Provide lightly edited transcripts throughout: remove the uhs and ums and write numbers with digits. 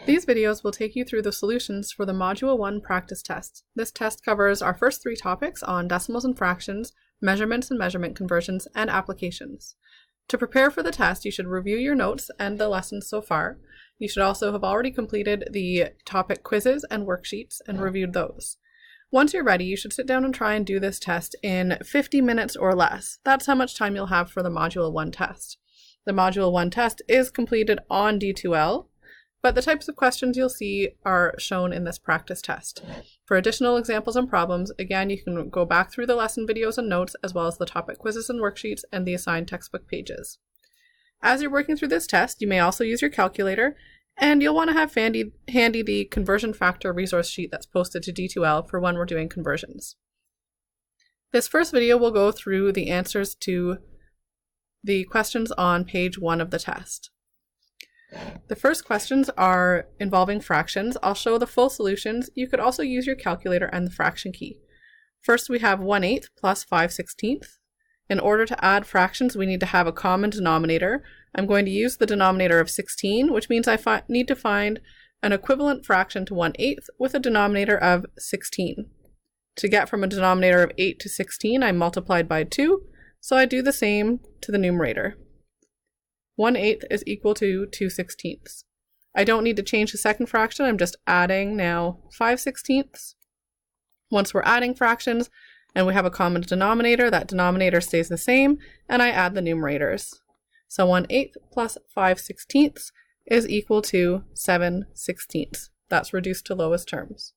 These videos will take you through the solutions for the Module 1 practice test. This test covers our first 3 topics on decimals and fractions, measurements and measurement conversions, and applications. To prepare for the test, you should review your notes and the lessons so far. You should also have already completed the topic quizzes and worksheets and reviewed those. Once you're ready, you should sit down and try and do this test in 50 minutes or less. That's how much time you'll have for the Module 1 test. The Module 1 test is completed on D2L, but the types of questions you'll see are shown in this practice test. For additional examples and problems, again, you can go back through the lesson videos and notes, as well as the topic quizzes and worksheets and the assigned textbook pages. As you're working through this test, you may also use your calculator, and you'll want to have handy the conversion factor resource sheet that's posted to D2L for when we're doing conversions. This first video will go through the answers to the questions on page 1 of the test. The first questions are involving fractions. I'll show the full solutions. You could also use your calculator and the fraction key. First, we have 1/8 plus 5/16. In order to add fractions, we need to have a common denominator. I'm going to use the denominator of 16, which means I need to find an equivalent fraction to 1/8 with a denominator of 16. To get from a denominator of 8 to 16, I multiplied by 2, so I do the same to the numerator. 1/8 is equal to 2/16. I don't need to change the second fraction, I'm just adding now 5/16. Once we're adding fractions and we have a common denominator, that denominator stays the same, and I add the numerators. So 1/8 plus 5/16 is equal to 7/16. That's reduced to lowest terms.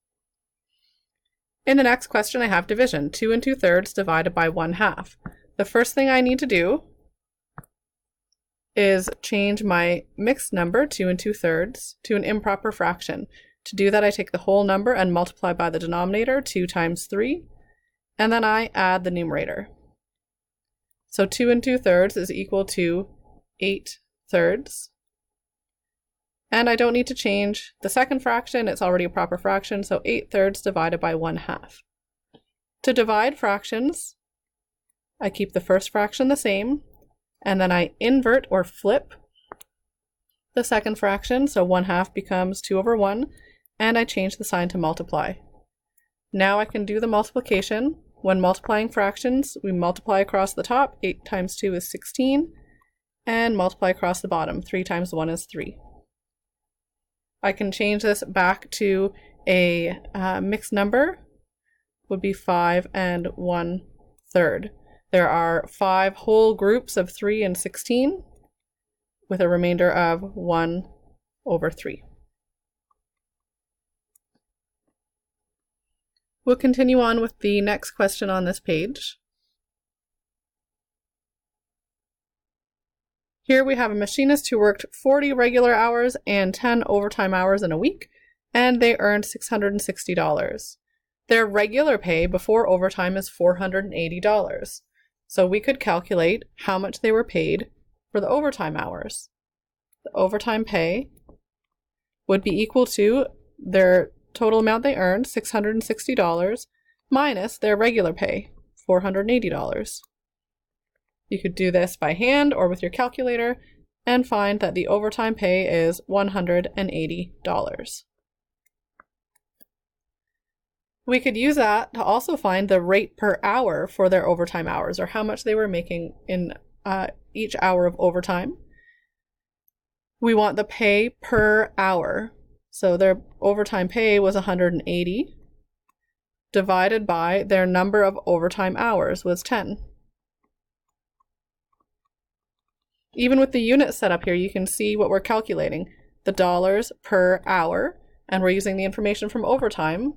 In the next question, I have division, 2 2/3 divided by 1/2. The first thing I need to do is change my mixed number, 2 2/3, to an improper fraction. To do that, I take the whole number and multiply by the denominator, 2 times 3, and then I add the numerator. So 2 2/3 is equal to 8/3. And I don't need to change the second fraction, it's already a proper fraction, so 8/3 divided by 1/2. To divide fractions, I keep the first fraction the same, and then I invert or flip the second fraction, so 1/2 becomes 2/1, and I change the sign to multiply. Now I can do the multiplication. When multiplying fractions, we multiply across the top, 8 times 2 is 16, and multiply across the bottom, 3 times 1 is 3. I can change this back to a mixed number, would be 5 and 1/3. There are 5 whole groups of 3 and 16, with a remainder of 1/3. We'll continue on with the next question on this page. Here we have a machinist who worked 40 regular hours and 10 overtime hours in a week, and they earned $660. Their regular pay before overtime is $480. So we could calculate how much they were paid for the overtime hours. The overtime pay would be equal to their total amount they earned, $660, minus their regular pay, $480. You could do this by hand or with your calculator and find that the overtime pay is $180. We could use that to also find the rate per hour for their overtime hours, or how much they were making in each hour of overtime. We want the pay per hour. So their overtime pay was 180, divided by their number of overtime hours was 10. Even with the unit set up here, you can see what we're calculating. The dollars per hour, and we're using the information from overtime.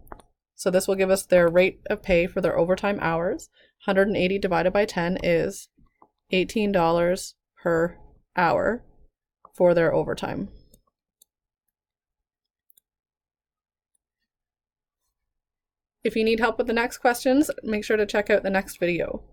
So this will give us their rate of pay for their overtime hours. 180 divided by 10 is $18 per hour for their overtime. If you need help with the next questions, make sure to check out the next video.